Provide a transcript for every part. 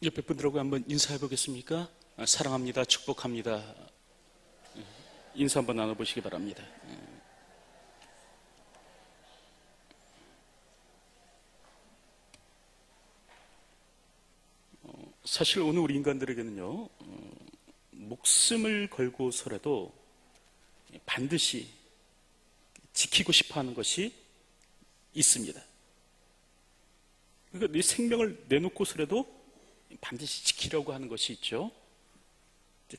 옆에 분들하고 한번 인사해 보겠습니까? 사랑합니다. 축복합니다. 인사 한번 나눠보시기 바랍니다. 사실 오늘 우리 인간들에게는요, 목숨을 걸고서라도 반드시 지키고 싶어 하는 것이 있습니다. 그러니까 내 생명을 내놓고서라도 반드시 지키려고 하는 것이 있죠.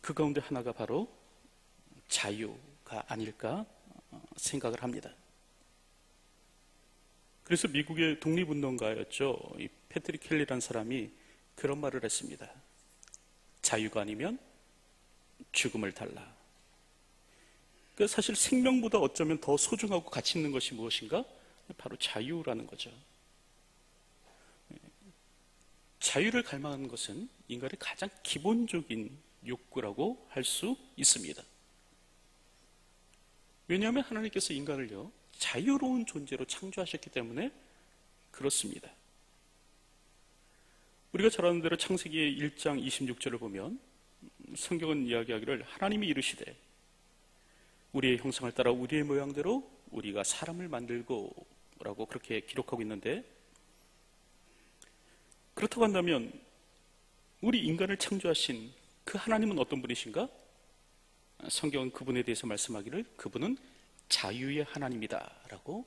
그 가운데 하나가 바로 자유가 아닐까 생각을 합니다. 그래서 미국의 독립운동가였죠. 이 패트릭 켈리라는 사람이 그런 말을 했습니다. 자유가 아니면 죽음을 달라. 그러니까 사실 생명보다 어쩌면 더 소중하고 가치 있는 것이 무엇인가? 바로 자유라는 거죠. 자유를 갈망하는 것은 인간의 가장 기본적인 욕구라고 할 수 있습니다. 왜냐하면 하나님께서 인간을요, 자유로운 존재로 창조하셨기 때문에 그렇습니다. 우리가 잘 아는 대로 창세기 1장 26절을 보면 성경은 이야기하기를 하나님이 이르시되 우리의 형상을 따라 우리의 모양대로 우리가 사람을 만들고 라고 그렇게 기록하고 있는데, 그렇다고 한다면 우리 인간을 창조하신 그 하나님은 어떤 분이신가? 성경은 그분에 대해서 말씀하기를 그분은 자유의 하나님이다 라고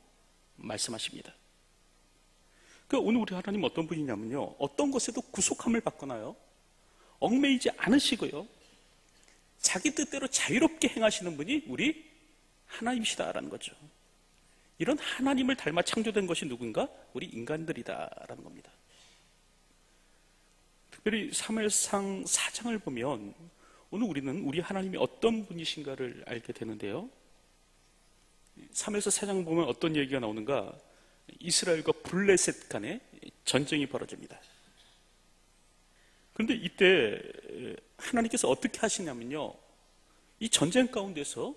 말씀하십니다. 그러니까 오늘 우리 하나님 어떤 분이냐면요, 어떤 것에도 구속함을 받거나요 얽매이지 않으시고요, 자기 뜻대로 자유롭게 행하시는 분이 우리 하나님이시다라는 거죠. 이런 하나님을 닮아 창조된 것이 누군가? 우리 인간들이다라는 겁니다. 특별히 사무엘상 4장을 보면 오늘 우리는 우리 하나님이 어떤 분이신가를 알게 되는데요, 사무엘서 4장 보면 어떤 얘기가 나오는가? 이스라엘과 블레셋 간에 전쟁이 벌어집니다. 그런데 이때 하나님께서 어떻게 하시냐면요, 이 전쟁 가운데서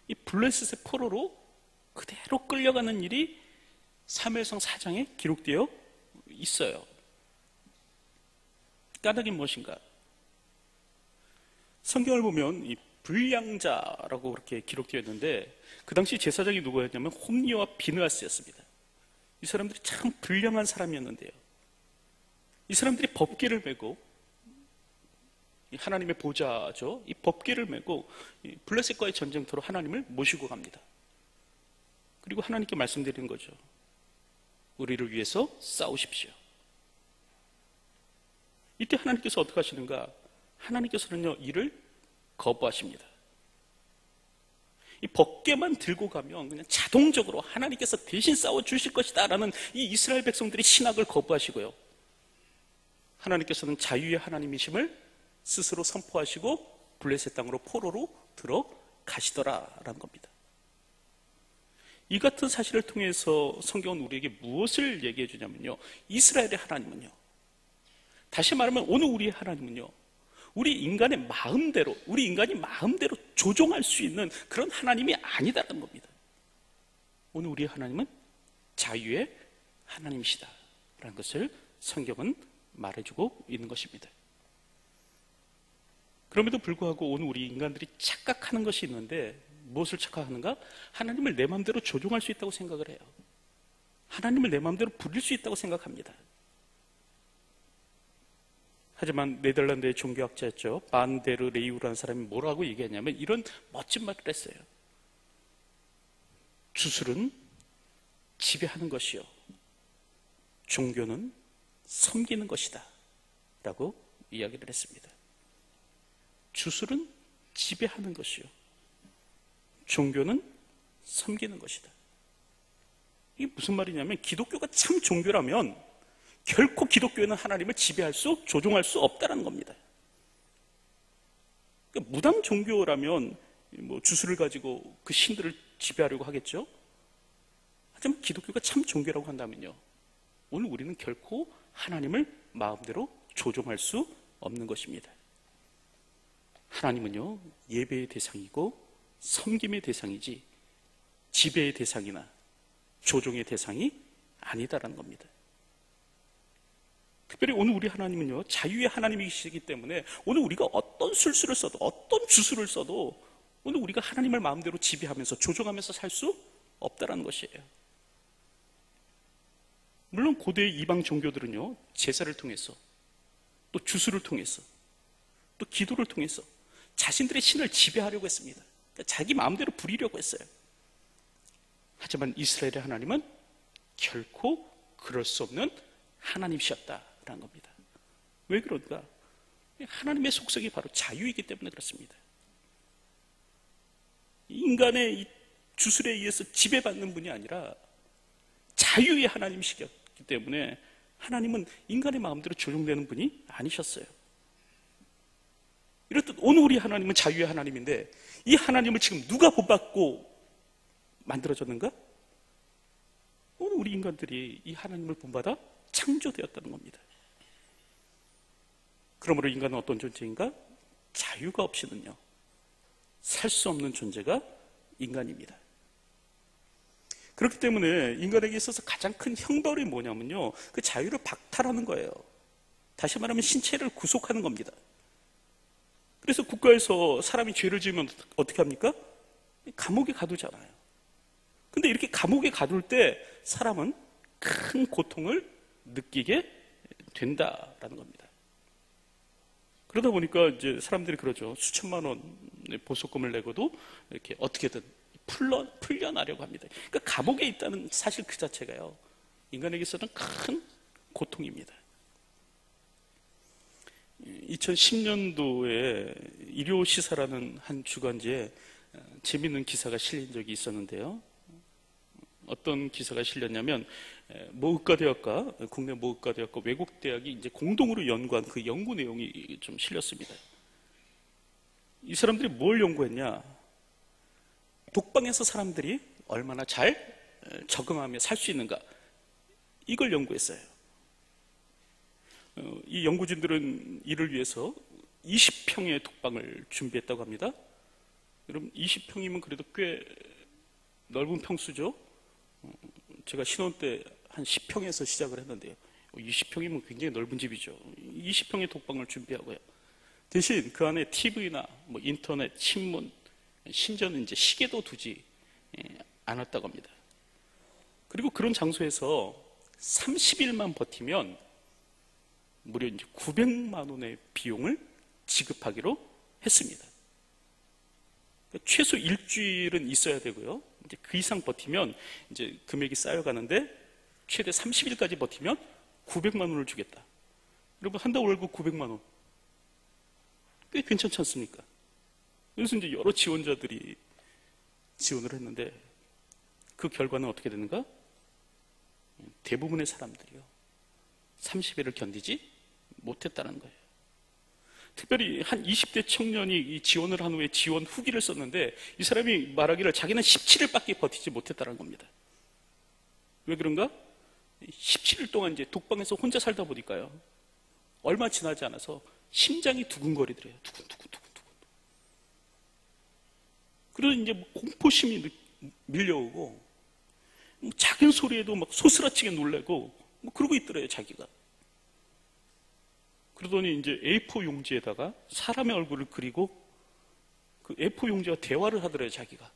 이 블레셋의 포로로 그대로 끌려가는 일이 사무엘상 4장에 기록되어 있어요. 까닭이 무엇인가? 성경을 보면 이 불량자라고 그렇게 기록되어 있는데, 그 당시 제사장이 누구였냐면 홈리와 비느하스였습니다. 이 사람들이 참 불량한 사람이었는데요, 이 사람들이 법궤를 메고, 하나님의 보좌죠, 이 법궤를 메고 블레셋과의 전쟁터로 하나님을 모시고 갑니다. 그리고 하나님께 말씀드리는 거죠. 우리를 위해서 싸우십시오. 이때 하나님께서 어떻게 하시는가? 하나님께서는요, 이를 거부하십니다. 이 법궤만 들고 가면 그냥 자동적으로 하나님께서 대신 싸워 주실 것이다 라는 이 이스라엘 백성들이 신학을 거부하시고요, 하나님께서는 자유의 하나님이심을 스스로 선포하시고 블레셋 땅으로 포로로 들어가시더라라는 겁니다. 이 같은 사실을 통해서 성경은 우리에게 무엇을 얘기해 주냐면요, 이스라엘의 하나님은요, 다시 말하면 오늘 우리의 하나님은요, 우리 인간의 마음대로, 우리 인간이 마음대로 조종할 수 있는 그런 하나님이 아니다라는 겁니다. 오늘 우리의 하나님은 자유의 하나님이시다라는 것을 성경은 말해주고 있는 것입니다. 그럼에도 불구하고 오늘 우리 인간들이 착각하는 것이 있는데, 무엇을 착각하는가? 하나님을 내 마음대로 조종할 수 있다고 생각을 해요. 하나님을 내 마음대로 부릴 수 있다고 생각합니다. 하지만 네덜란드의 종교학자였죠, 반데르 레이우라는 사람이 뭐라고 얘기했냐면 이런 멋진 말을 했어요. 주술은 지배하는 것이요, 종교는 섬기는 것이다 라고 이야기를 했습니다. 주술은 지배하는 것이요, 종교는 섬기는 것이다. 이게 무슨 말이냐면, 기독교가 참 종교라면 결코 기독교에는 하나님을 지배할 수, 조종할 수 없다는 겁니다. 그러니까 무당 종교라면 주술을 가지고 그 신들을 지배하려고 하겠죠. 하지만 기독교가 참 종교라고 한다면요, 오늘 우리는 결코 하나님을 마음대로 조종할 수 없는 것입니다. 하나님은요, 예배의 대상이고 섬김의 대상이지 지배의 대상이나 조종의 대상이 아니다라는 겁니다. 특별히 오늘 우리 하나님은요, 자유의 하나님이시기 때문에 오늘 우리가 어떤 술수를 써도, 어떤 주술을 써도 오늘 우리가 하나님을 마음대로 지배하면서 조종하면서 살 수 없다라는 것이에요. 물론 고대의 이방 종교들은요, 제사를 통해서, 또 주술을 통해서, 또 기도를 통해서 자신들의 신을 지배하려고 했습니다. 그러니까 자기 마음대로 부리려고 했어요. 하지만 이스라엘의 하나님은 결코 그럴 수 없는 하나님이셨다라는 겁니다. 왜 그런가? 하나님의 속성이 바로 자유이기 때문에 그렇습니다. 인간의 이 주술에 의해서 지배받는 분이 아니라 자유의 하나님이시기 때문에 하나님은 인간의 마음대로 조종되는 분이 아니셨어요. 이렇듯 오늘 우리 하나님은 자유의 하나님인데 이 하나님을 지금 누가 본받고 만들어졌는가? 오늘 우리 인간들이 이 하나님을 본받아 창조되었다는 겁니다. 그러므로 인간은 어떤 존재인가? 자유가 없이는요, 살 수 없는 존재가 인간입니다. 그렇기 때문에 인간에게 있어서 가장 큰 형벌이 뭐냐면요, 그 자유를 박탈하는 거예요. 다시 말하면 신체를 구속하는 겁니다. 그래서 국가에서 사람이 죄를 지으면 어떻게 합니까? 감옥에 가두잖아요. 근데 이렇게 감옥에 가둘 때 사람은 큰 고통을 느끼게 된다라는 겁니다. 그러다 보니까 이제 사람들이 그러죠. 수천만 원의 보석금을 내고도 이렇게 어떻게든 풀려나려고 합니다. 그러니까 감옥에 있다는 사실 그 자체가요, 인간에게서는 큰 고통입니다. 2010년도에 일요시사라는 한 주간지에 재미있는 기사가 실린 적이 있었는데요. 어떤 기사가 실렸냐면 모 의과대학과, 국내 모 의과대학과 외국 대학이 이제 공동으로 연구한 그 연구 내용이 좀 실렸습니다. 이 사람들이 뭘 연구했냐? 독방에서 사람들이 얼마나 잘 적응하며 살 수 있는가, 이걸 연구했어요. 이 연구진들은 이를 위해서 20평의 독방을 준비했다고 합니다. 여러분, 20평이면 그래도 꽤 넓은 평수죠. 제가 신혼 때 한 10평에서 시작을 했는데요, 20평이면 굉장히 넓은 집이죠. 20평의 독방을 준비하고요, 대신 그 안에 TV나 뭐 인터넷, 신문, 심지어는 이제 시계도 두지 않았다고 합니다. 그리고 그런 장소에서 30일만 버티면 무려 이제 900만 원의 비용을 지급하기로 했습니다. 그러니까 최소 일주일은 있어야 되고요, 이제 그 이상 버티면 이제 금액이 쌓여가는데 최대 30일까지 버티면 900만 원을 주겠다. 여러분, 한 달 월급 900만 원. 꽤 괜찮지 않습니까? 그래서 이제 여러 지원자들이 지원을 했는데 그 결과는 어떻게 되는가? 대부분의 사람들이요, 30일을 견디지 못했다는 거예요. 특별히 한 20대 청년이 이 지원을 한 후에 지원 후기를 썼는데 이 사람이 말하기를 자기는 17일밖에 버티지 못했다는 겁니다. 왜 그런가? 17일 동안 이제 독방에서 혼자 살다 보니까요, 얼마 지나지 않아서 심장이 두근거리더래요. 두근두근. 그래서 이제 공포심이 밀려오고 작은 소리에도 막 소스라치게 놀래고 뭐 그러고 있더래요, 자기가. 그러더니 이제 A4 용지에다가 사람의 얼굴을 그리고 그 A4 용지와 대화를 하더래요, 자기가.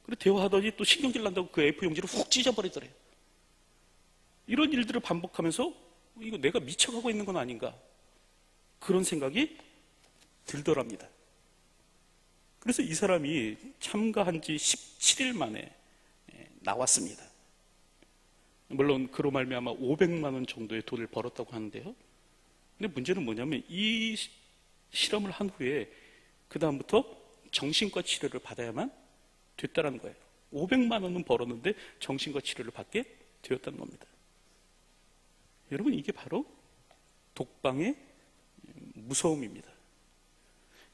그리고 대화하더니 또 신경질 난다고 그 A4 용지를 훅 찢어버리더래요. 이런 일들을 반복하면서 이거 내가 미쳐가고 있는 건 아닌가, 그런 생각이 들더랍니다. 그래서 이 사람이 참가한 지 17일 만에 나왔습니다. 물론 그로 말미암아 500만 원 정도의 돈을 벌었다고 하는데요, 근데 문제는 뭐냐면 이 실험을 한 후에 그 다음부터 정신과 치료를 받아야만 됐다는 거예요. 500만 원은 벌었는데 정신과 치료를 받게 되었다는 겁니다. 여러분, 이게 바로 독방의 무서움입니다.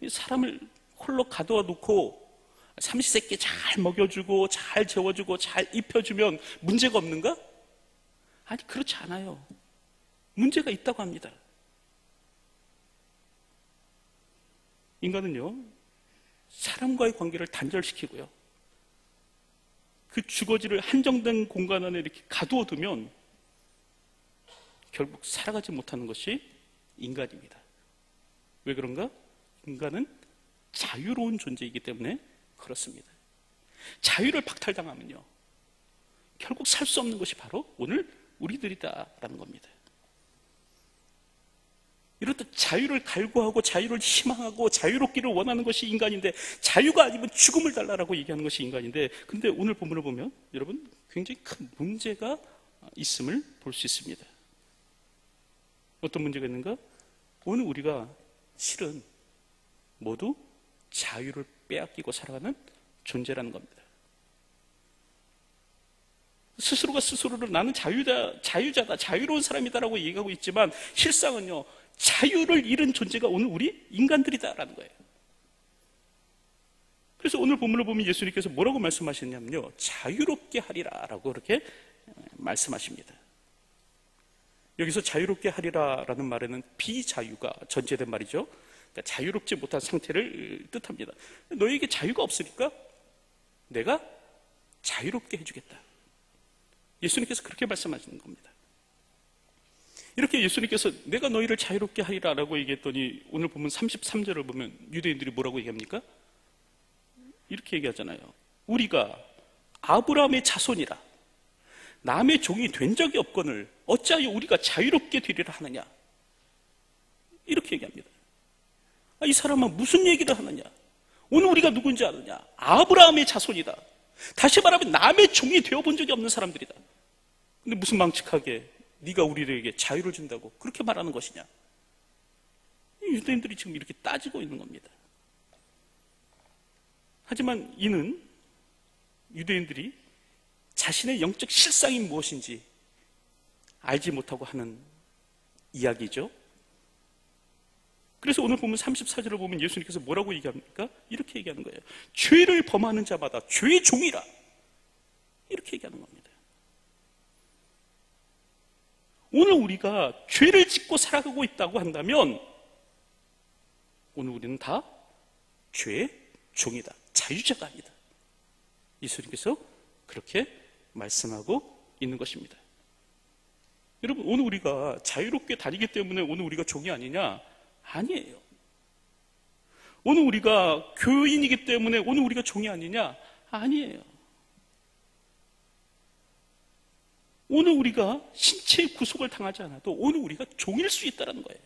사람을 홀로 가둬 놓고 삼시세끼 잘 먹여주고 잘 재워주고 잘 입혀주면 문제가 없는가? 아니, 그렇지 않아요. 문제가 있다고 합니다. 인간은요, 사람과의 관계를 단절시키고요, 그 주거지를 한정된 공간 안에 이렇게 가두어 두면 결국 살아가지 못하는 것이 인간입니다. 왜 그런가? 인간은 자유로운 존재이기 때문에 그렇습니다. 자유를 박탈당하면요, 결국 살 수 없는 것이 바로 오늘 우리들이다라는 겁니다. 이렇듯 자유를 갈구하고 자유를 희망하고 자유롭기를 원하는 것이 인간인데, 자유가 아니면 죽음을 달라라고 얘기하는 것이 인간인데, 근데 오늘 본문을 보면 여러분 굉장히 큰 문제가 있음을 볼 수 있습니다. 어떤 문제가 있는가? 오늘 우리가 실은 모두 자유를 빼앗기고 살아가는 존재라는 겁니다. 스스로가 스스로를 나는 자유자다, 자유로운 사람이다라고 얘기하고 있지만 실상은요, 자유를 잃은 존재가 오늘 우리 인간들이다라는 거예요. 그래서 오늘 본문을 보면 예수님께서 뭐라고 말씀하셨냐면요, 자유롭게 하리라라고 그렇게 말씀하십니다. 여기서 자유롭게 하리라라는 말에는 비자유가 전제된 말이죠. 그러니까 자유롭지 못한 상태를 뜻합니다. 너에게 자유가 없으니까 내가 자유롭게 해주겠다. 예수님께서 그렇게 말씀하시는 겁니다. 이렇게 예수님께서 내가 너희를 자유롭게 하리라라고 얘기했더니 오늘 보면 33절을 보면 유대인들이 뭐라고 얘기합니까? 이렇게 얘기하잖아요. 우리가 아브라함의 자손이라 남의 종이 된 적이 없거늘 어찌하여 우리가 자유롭게 되리라 하느냐, 이렇게 얘기합니다. 이 사람은 무슨 얘기를 하느냐? 오늘 우리가 누군지 아느냐? 아브라함의 자손이다. 다시 말하면 남의 종이 되어본 적이 없는 사람들이다. 근데 무슨 망측하게 네가 우리에게 자유를 준다고 그렇게 말하는 것이냐? 유대인들이 지금 이렇게 따지고 있는 겁니다. 하지만 이는 유대인들이 자신의 영적 실상이 무엇인지 알지 못하고 하는 이야기죠. 그래서 오늘 보면 34절을 보면 예수님께서 뭐라고 얘기합니까? 이렇게 얘기하는 거예요. 죄를 범하는 자마다 죄의 종이라, 이렇게 얘기하는 겁니다. 오늘 우리가 죄를 짓고 살아가고 있다고 한다면 오늘 우리는 다 죄의 종이다, 자유자가 아니다. 예수님께서 그렇게 말씀하고 있는 것입니다. 여러분, 오늘 우리가 자유롭게 다니기 때문에 오늘 우리가 종이 아니냐? 아니에요. 오늘 우리가 교인이기 때문에 오늘 우리가 종이 아니냐? 아니에요. 오늘 우리가 신체의 구속을 당하지 않아도 오늘 우리가 종일 수 있다는 거예요.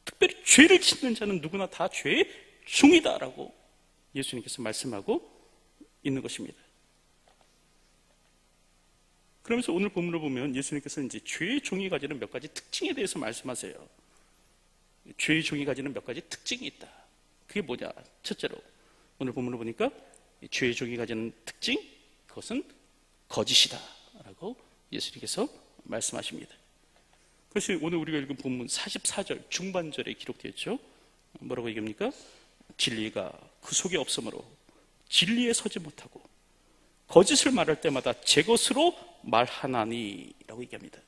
특별히 죄를 짓는 자는 누구나 다 죄의 종이다라고 예수님께서 말씀하고 있는 것입니다. 그러면서 오늘 본문을 보면 예수님께서 이제 죄의 종이 가지는 몇 가지 특징에 대해서 말씀하세요. 죄의 종이 가지는 몇 가지 특징이 있다. 그게 뭐냐? 첫째로 오늘 본문을 보니까 죄의 종이 가지는 특징, 그것은 거짓이다 라고 예수님께서 말씀하십니다. 그래서 오늘 우리가 읽은 본문 44절 중반절에 기록되어 있죠. 뭐라고 얘기합니까? 진리가 그 속에 없으므로 진리에 서지 못하고 거짓을 말할 때마다 제 것으로 말하나니 라고 얘기합니다.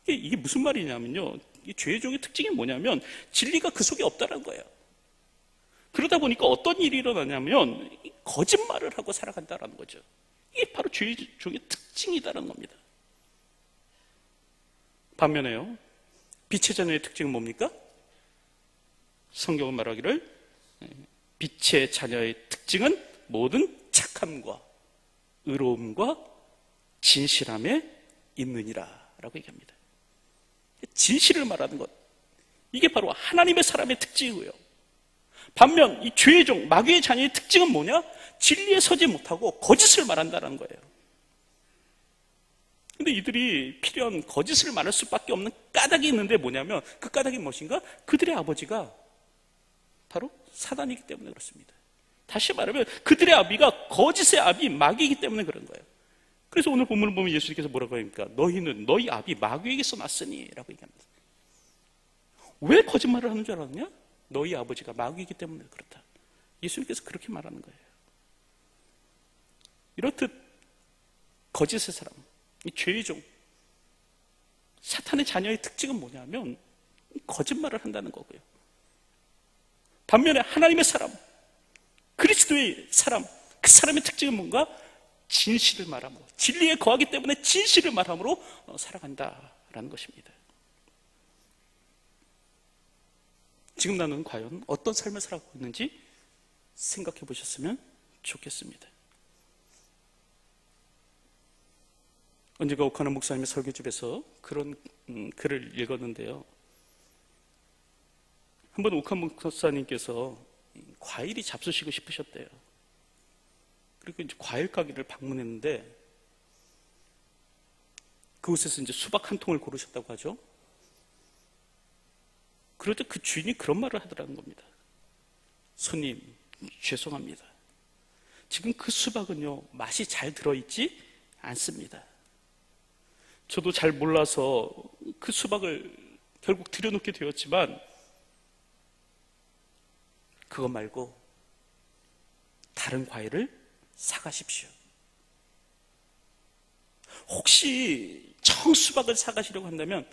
이게 무슨 말이냐면요, 이 죄의 종의 특징이 뭐냐면 진리가 그 속에 없다는 거예요. 그러다 보니까 어떤 일이 일어나냐면 거짓말을 하고 살아간다는 거죠. 이게 바로 죄의 종의 특징이다라는 겁니다. 반면에요, 빛의 자녀의 특징은 뭡니까? 성경은 말하기를 빛의 자녀의 특징은 모든 착함과 의로움과 진실함에 있느니라 라고 얘기합니다. 진실을 말하는 것, 이게 바로 하나님의 사람의 특징이고요. 반면 이 죄의 종, 마귀의 자녀의 특징은 뭐냐? 진리에 서지 못하고 거짓을 말한다는 거예요. 근데 이들이 필연 거짓을 말할 수밖에 없는 까닭이 있는데 뭐냐면 그 까닭이 무엇인가? 그들의 아버지가 바로 사단이기 때문에 그렇습니다. 다시 말하면 그들의 아비가 거짓의 아비 마귀이기 때문에 그런 거예요. 그래서 오늘 본문을 보면 예수님께서 뭐라고 합니까? 너희는 너희 아비 마귀에게서 났으니 라고 얘기합니다. 왜 거짓말을 하는 줄 알았냐? 너희 아버지가 마귀이기 때문에 그렇다. 예수님께서 그렇게 말하는 거예요. 이렇듯 거짓의 사람, 이 죄의 종, 사탄의 자녀의 특징은 뭐냐면 거짓말을 한다는 거고요. 반면에 하나님의 사람, 그리스도의 사람, 그 사람의 특징은 뭔가? 진실을 말함으로, 진리에 거하기 때문에 진실을 말함으로 살아간다라는 라는 것입니다. 지금 나는 과연 어떤 삶을 살아가고 있는지 생각해 보셨으면 좋겠습니다. 언제가 오카노 목사님의 설교집에서 그런 글을 읽었는데요. 한번 오카노 목사님께서 과일이 잡수시고 싶으셨대요. 그리고 이제 과일 가게를 방문했는데 그곳에서 이제 수박 한 통을 고르셨다고 하죠. 그럴 때 그 주인이 그런 말을 하더라는 겁니다. 손님, 죄송합니다. 지금 그 수박은요, 맛이 잘 들어있지 않습니다. 저도 잘 몰라서 그 수박을 결국 들여놓게 되었지만 그거 말고 다른 과일을 사가십시오. 혹시 청수박을 사가시려고 한다면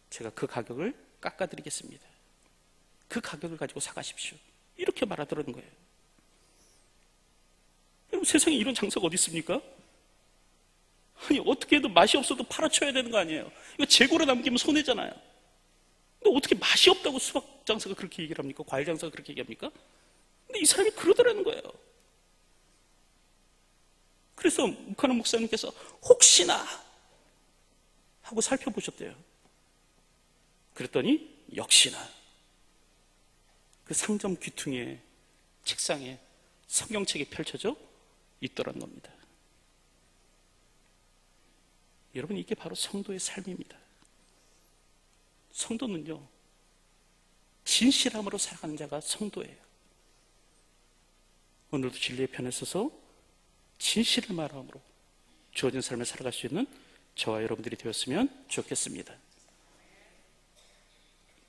제가 그 가격을 깎아드리겠습니다. 그 가격을 가지고 사가십시오. 이렇게 말하더라는 거예요. 여러분, 세상에 이런 장사가 어디 있습니까? 아니, 어떻게 해도 맛이 없어도 팔아쳐야 되는 거 아니에요? 이거 재고로 남기면 손해잖아요. 근데 어떻게 맛이 없다고 수박 장사가 그렇게 얘기를 합니까? 과일 장사가 그렇게 얘기합니까? 근데 이 사람이 그러더라는 거예요. 그래서 오카노 목사님께서 혹시나 하고 살펴보셨대요. 그랬더니 역시나 그 상점 귀퉁이에 책상에 성경책이 펼쳐져 있더라는 겁니다. 여러분, 이게 바로 성도의 삶입니다. 성도는요, 진실함으로 살아가는 자가 성도예요. 오늘도 진리의 편에 서서 진실을 말함으로 주어진 삶을 살아갈 수 있는 저와 여러분들이 되었으면 좋겠습니다.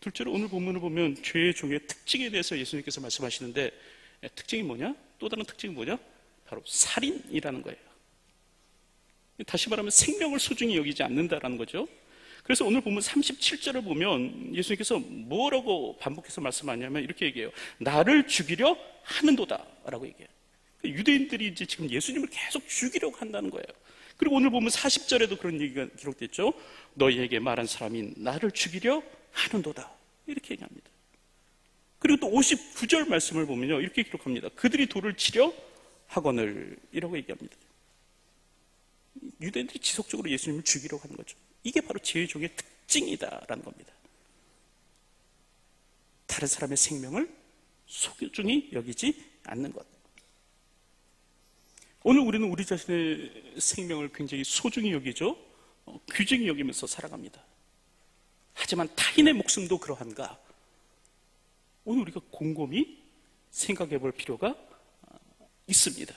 둘째로 오늘 본문을 보면 죄의 종의 특징에 대해서 예수님께서 말씀하시는데, 특징이 뭐냐? 또 다른 특징이 뭐냐? 바로 살인이라는 거예요. 다시 말하면 생명을 소중히 여기지 않는다라는 거죠. 그래서 오늘 보면 37절을 보면 예수님께서 뭐라고 반복해서 말씀하냐면 이렇게 얘기해요. 나를 죽이려 하는도다 라고 얘기해요. 유대인들이 이제 지금 예수님을 계속 죽이려고 한다는 거예요. 그리고 오늘 보면 40절에도 그런 얘기가 기록됐죠. 너희에게 말한 사람이 나를 죽이려 하는도다 이렇게 얘기합니다. 그리고 또 59절 말씀을 보면요, 이렇게 기록합니다. 그들이 돌을 치려 하거늘 이라고 얘기합니다. 유대인들이 지속적으로 예수님을 죽이려고 하는 거죠. 이게 바로 죄의 종의 특징이다라는 겁니다. 다른 사람의 생명을 소중히 여기지 않는 것. 오늘 우리는 우리 자신의 생명을 굉장히 소중히 여기죠. 귀중히 여기면서 살아갑니다. 하지만 타인의 목숨도 그러한가? 오늘 우리가 곰곰이 생각해 볼 필요가 있습니다.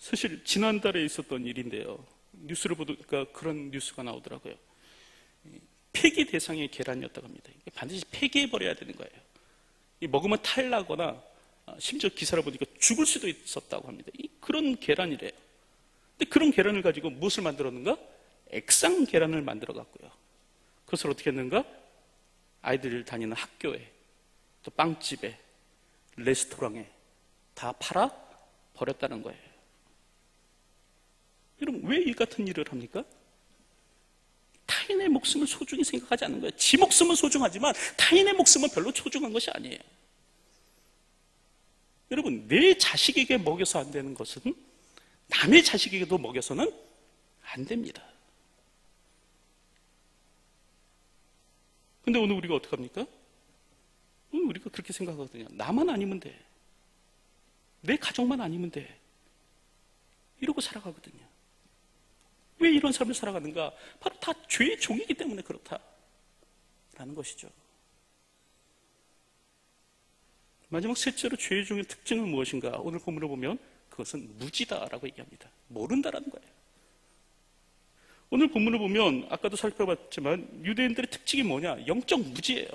사실 지난달에 있었던 일인데요. 뉴스를 보니까 그런 뉴스가 나오더라고요. 폐기 대상의 계란이었다고 합니다. 반드시 폐기해버려야 되는 거예요. 먹으면 탈나거나 심지어 기사를 보니까 죽을 수도 있었다고 합니다. 그런 계란이래요. 근데 그런 계란을 가지고 무엇을 만들었는가? 액상 계란을 만들어 갔고요. 그것을 어떻게 했는가? 아이들 다니는 학교에, 또 빵집에, 레스토랑에 다 팔아 버렸다는 거예요. 여러분, 왜 이 같은 일을 합니까? 타인의 목숨을 소중히 생각하지 않는 거예요. 지 목숨은 소중하지만 타인의 목숨은 별로 소중한 것이 아니에요. 여러분, 내 자식에게 먹여서 안 되는 것은 남의 자식에게도 먹여서는 안 됩니다. 근데 오늘 우리가 어떻게 합니까? 오늘 우리가 그렇게 생각하거든요. 나만 아니면 돼. 내 가족만 아니면 돼. 이러고 살아가거든요. 왜 이런 삶을 살아가는가? 바로 다 죄의 종이기 때문에 그렇다라는 것이죠. 마지막 셋째로 죄의 종의 특징은 무엇인가? 오늘 본문을 보면 그것은 무지다라고 얘기합니다. 모른다라는 거예요. 오늘 본문을 보면 아까도 살펴봤지만 유대인들의 특징이 뭐냐? 영적 무지예요.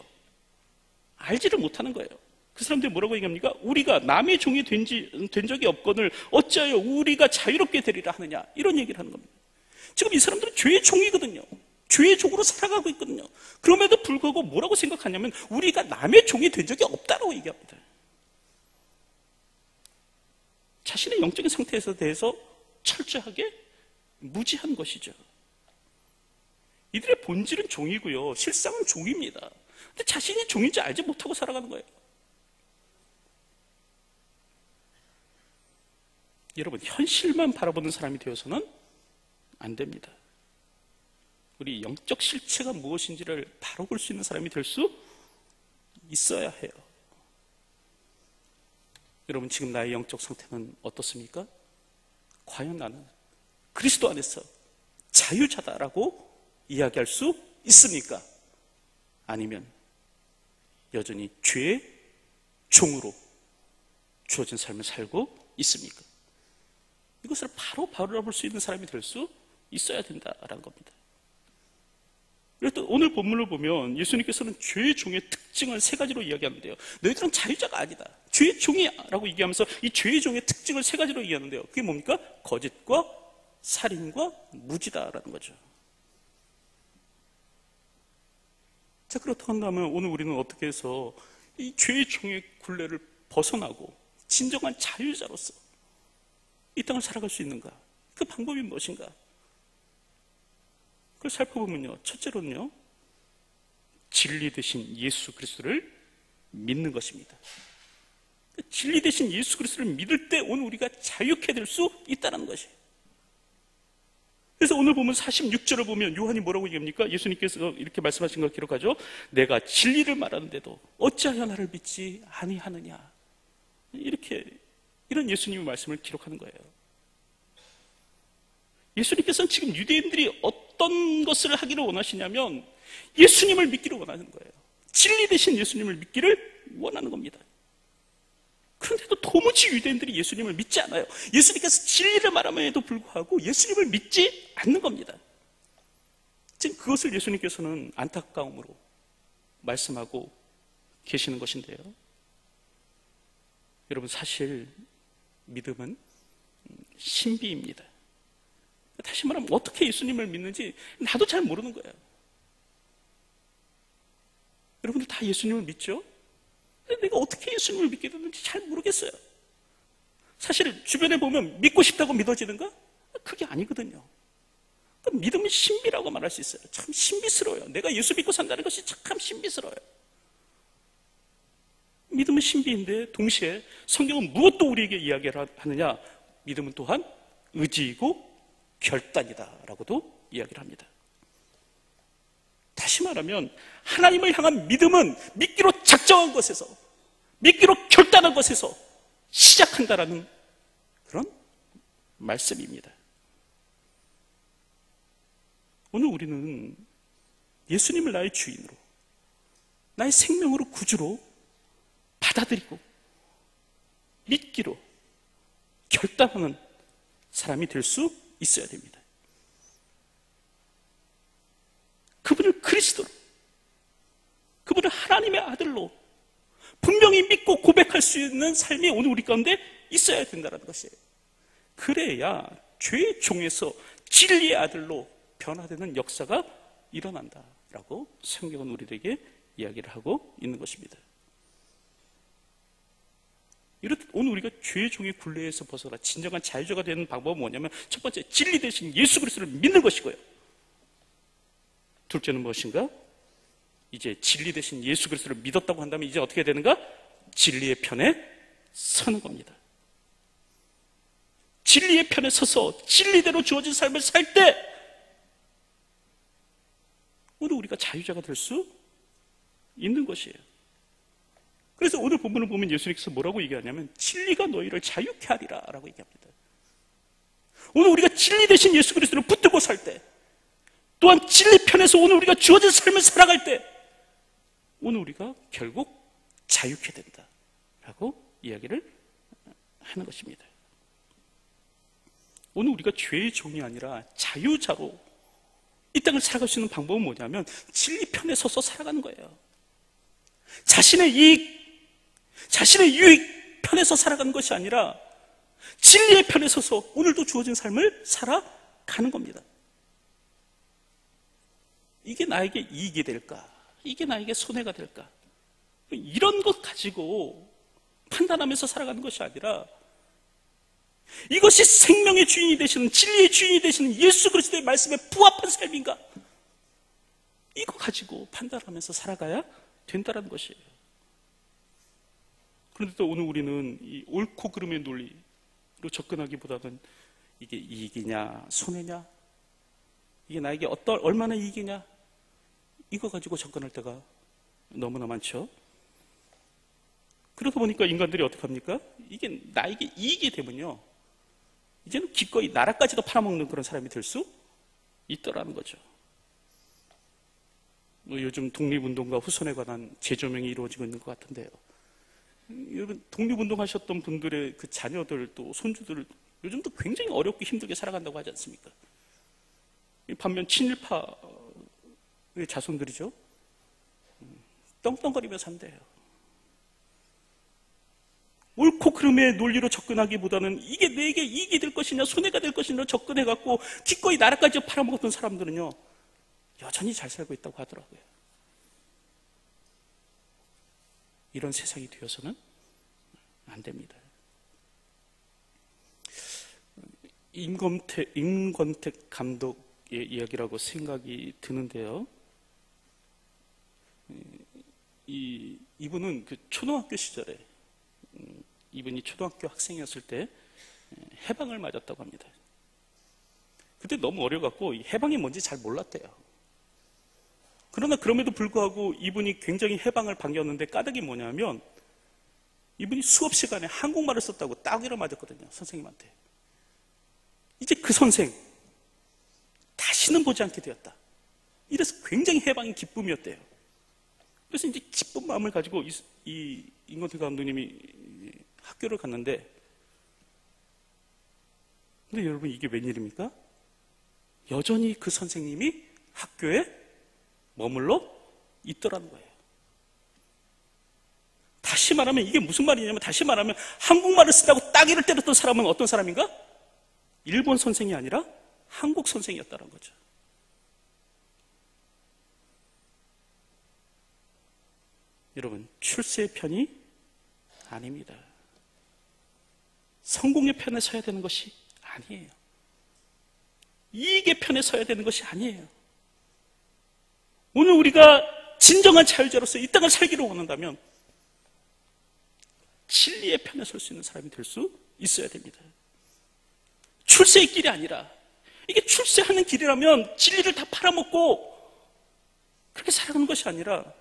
알지를 못하는 거예요. 그 사람들이 뭐라고 얘기합니까? 우리가 남의 종이 된 적이 없거늘 어찌하여 우리가 자유롭게 되리라 하느냐, 이런 얘기를 하는 겁니다. 지금 이 사람들은 죄의 종이거든요. 죄의 종으로 살아가고 있거든요. 그럼에도 불구하고 뭐라고 생각하냐면 우리가 남의 종이 된 적이 없다고 얘기합니다. 자신의 영적인 상태에 대해서 철저하게 무지한 것이죠. 이들의 본질은 종이고요, 실상은 종입니다. 근데 자신이 종인지 알지 못하고 살아가는 거예요. 여러분, 현실만 바라보는 사람이 되어서는 안 됩니다. 우리 영적 실체가 무엇인지를 바로 볼 수 있는 사람이 될 수 있어야 해요. 여러분, 지금 나의 영적 상태는 어떻습니까? 과연 나는 그리스도 안에서 자유자다라고 이야기할 수 있습니까? 아니면 여전히 죄의 종으로 주어진 삶을 살고 있습니까? 이것을 바로 바라볼 수 있는 사람이 될 수 있어야 된다라는 겁니다. 그래서 오늘 본문을 보면 예수님께서는 죄의 종의 특징을 세 가지로 이야기하는데요. 너희들은 자유자가 아니다, 죄의 종이야 라고 얘기하면서 이 죄의 종의 특징을 세 가지로 얘기하는데요. 그게 뭡니까? 거짓과 살인과 무지다라는 거죠. 자, 그렇다면 오늘 우리는 어떻게 해서 이 죄의 종의 굴레를 벗어나고 진정한 자유자로서 이 땅을 살아갈 수 있는가? 그 방법이 무엇인가? 그걸 살펴보면요, 첫째로는요, 진리 되신 예수 그리스도를 믿는 것입니다. 진리 되신 예수 그리스도를 믿을 때 오늘 우리가 자유케 될 수 있다는 것이에요. 그래서 오늘 보면 46절을 보면 요한이 뭐라고 얘기합니까? 예수님께서 이렇게 말씀하신 걸 기록하죠. 내가 진리를 말하는데도 어찌하여 나를 믿지 아니하느냐. 이런 예수님의 말씀을 기록하는 거예요. 예수님께서는 지금 유대인들이 어떤 것을 하기를 원하시냐면 예수님을 믿기를 원하는 거예요. 진리 되신 예수님을 믿기를 원하는 겁니다. 그런데도 도무지 유대인들이 예수님을 믿지 않아요. 예수님께서 진리를 말함에도 불구하고 예수님을 믿지 않는 겁니다. 지금 그것을 예수님께서는 안타까움으로 말씀하고 계시는 것인데요. 여러분, 사실 믿음은 신비입니다. 다시 말하면 어떻게 예수님을 믿는지 나도 잘 모르는 거예요. 여러분들 다 예수님을 믿죠? 근데 내가 어떻게 예수님을 믿게 됐는지 잘 모르겠어요. 사실 주변에 보면 믿고 싶다고 믿어지는가? 그게 아니거든요. 믿음은 신비라고 말할 수 있어요. 참 신비스러워요. 내가 예수 믿고 산다는 것이 참 신비스러워요. 믿음은 신비인데 동시에 성경은 무엇도 우리에게 이야기를 하느냐? 믿음은 또한 의지이고 결단이다라고도 이야기를 합니다. 다시 말하면 하나님을 향한 믿음은 믿기로 작정한 것에서, 믿기로 결단한 것에서 시작한다라는 그런 말씀입니다. 오늘 우리는 예수님을 나의 주인으로, 나의 생명으로 구주로 받아들이고 믿기로 결단하는 사람이 될 수 있어야 됩니다. 그분을 그리스도로, 그분을 하나님의 아들로 분명히 믿고 고백할 수 있는 삶이 오늘 우리 가운데 있어야 된다는 것이에요. 그래야 죄의 종에서 진리의 아들로 변화되는 역사가 일어난다라고 성경은 우리에게 이야기를 하고 있는 것입니다. 이렇듯 오늘 우리가 죄의 종의 굴레에서 벗어나 진정한 자유자가 되는 방법은 뭐냐면, 첫 번째, 진리 대신 예수 그리스도를 믿는 것이고요. 둘째는 무엇인가? 이제 진리 대신 예수 그리스도를 믿었다고 한다면 이제 어떻게 되는가? 진리의 편에 서는 겁니다. 진리의 편에 서서 진리대로 주어진 삶을 살 때 오늘 우리가 자유자가 될 수 있는 것이에요. 그래서 오늘 본문을 보면 예수님께서 뭐라고 얘기하냐면 진리가 너희를 자유케 하리라 라고 얘기합니다. 오늘 우리가 진리 대신 예수 그리스도를 붙들고 살 때, 또한 진리 편에서 오늘 우리가 주어진 삶을 살아갈 때 오늘 우리가 결국 자유케 된다라고 이야기를 하는 것입니다. 오늘 우리가 죄의 종이 아니라 자유자로 이 땅을 살아갈 수 있는 방법은 뭐냐면 진리 편에 서서 살아가는 거예요. 자신의 이익, 자신의 유익 편에서 살아가는 것이 아니라 진리의 편에 서서 오늘도 주어진 삶을 살아가는 겁니다. 이게 나에게 이익이 될까? 이게 나에게 손해가 될까? 이런 것 가지고 판단하면서 살아가는 것이 아니라 이것이 생명의 주인이 되시는, 진리의 주인이 되시는 예수 그리스도의 말씀에 부합한 삶인가? 이거 가지고 판단하면서 살아가야 된다는 것이에요. 그런데 또 오늘 우리는 이 옳고 그름의 논리로 접근하기보다는 이게 이익이냐 손해냐, 이게 나에게 얼마나 이익이냐, 이거 가지고 접근할 때가 너무나 많죠. 그러다 보니까 인간들이 어떻게 합니까? 이게 나에게 이익이 되면요, 이제는 기꺼이 나라까지도 팔아먹는 그런 사람이 될 수 있더라는 거죠. 요즘 독립운동가 후손에 관한 재조명이 이루어지고 있는 것 같은데요. 여러분, 독립운동 하셨던 분들의 그 자녀들 또 손주들 요즘도 굉장히 어렵고 힘들게 살아간다고 하지 않습니까? 반면 친일파의 자손들이죠, 떵떵거리며 산대요. 옳고 그름의 논리로 접근하기보다는 이게 내게 이익이 될 것이냐 손해가 될 것이냐 접근해갖고 기꺼이 나라까지 팔아먹었던 사람들은요, 여전히 잘 살고 있다고 하더라고요. 이런 세상이 되어서는 안 됩니다. 임권택 감독의 이야기라고 생각이 드는데요. 이분은 그 초등학교 시절에, 이분이 초등학교 학생이었을 때 해방을 맞았다고 합니다. 그때 너무 어려갖고 해방이 뭔지 잘 몰랐대요. 그러나 그럼에도 불구하고 이분이 굉장히 해방을 반겼는데 까닭이 뭐냐면, 이분이 수업 시간에 한국말을 썼다고 따귀를 맞았거든요, 선생님한테. 이제 그 선생 다시는 보지 않게 되었다. 이래서 굉장히 해방이 기쁨이었대요. 그래서 이제 기쁜 마음을 가지고 이 임권택 감독님이 학교를 갔는데, 근데 여러분, 이게 웬일입니까? 여전히 그 선생님이 학교에 머물러 있더라는 거예요. 다시 말하면 이게 무슨 말이냐면, 다시 말하면 한국말을 쓰다고 따귀를 때렸던 사람은 어떤 사람인가? 일본 선생이 아니라 한국 선생이었다는 거죠. 여러분, 출세의 편이 아닙니다. 성공의 편에 서야 되는 것이 아니에요. 이익의 편에 서야 되는 것이 아니에요. 오늘 우리가 진정한 자유자로서 이 땅을 살기를 원한다면 진리의 편에 설 수 있는 사람이 될 수 있어야 됩니다. 출세의 길이 아니라, 이게 출세하는 길이라면 진리를 다 팔아먹고 그렇게 살아가는 것이 아니라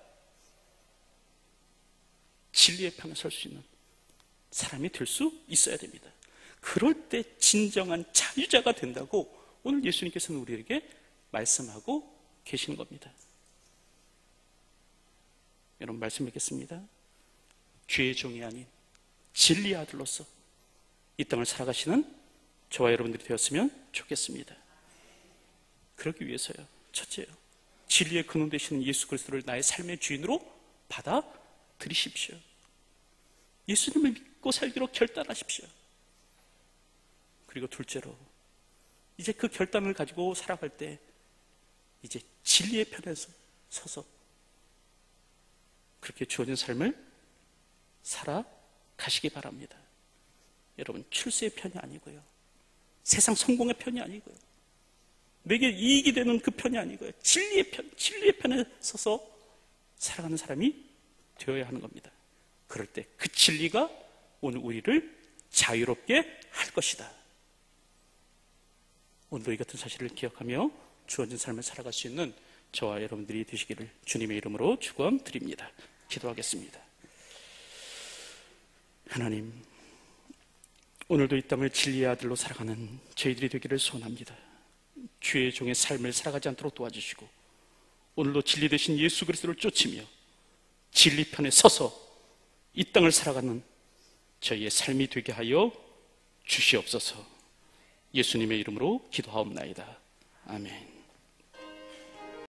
진리의 편에 설 수 있는 사람이 될 수 있어야 됩니다. 그럴 때 진정한 자유자가 된다고 오늘 예수님께서는 우리에게 말씀하고 계시는 겁니다. 여러분, 말씀 뵙겠습니다. 죄의 종이 아닌 진리의 아들로서 이 땅을 살아가시는 저와 여러분들이 되었으면 좋겠습니다. 그러기 위해서요, 첫째요, 진리의 근원 되시는 예수 그리스도를 나의 삶의 주인으로 받아들이십시오. 예수님을 믿고 살기로 결단하십시오. 그리고 둘째로, 이제 그 결단을 가지고 살아갈 때 이제 진리의 편에 서서 그렇게 주어진 삶을 살아가시기 바랍니다. 여러분, 출세의 편이 아니고요, 세상 성공의 편이 아니고요, 내게 이익이 되는 그 편이 아니고요, 진리의 편에 서서 살아가는 사람이 되어야 하는 겁니다. 그럴 때 그 진리가 오늘 우리를 자유롭게 할 것이다. 오늘도 이 같은 사실을 기억하며 주어진 삶을 살아갈 수 있는 저와 여러분들이 되시기를 주님의 이름으로 축원드립니다. 기도하겠습니다. 하나님, 오늘도 이 땅을 진리의 아들로 살아가는 저희들이 되기를 소원합니다. 주의 종의 삶을 살아가지 않도록 도와주시고, 오늘도 진리 되신 예수 그리스도를 쫓으며 진리 편에 서서 이 땅을 살아가는 저희의 삶이 되게 하여 주시옵소서. 예수님의 이름으로 기도하옵나이다. 아멘.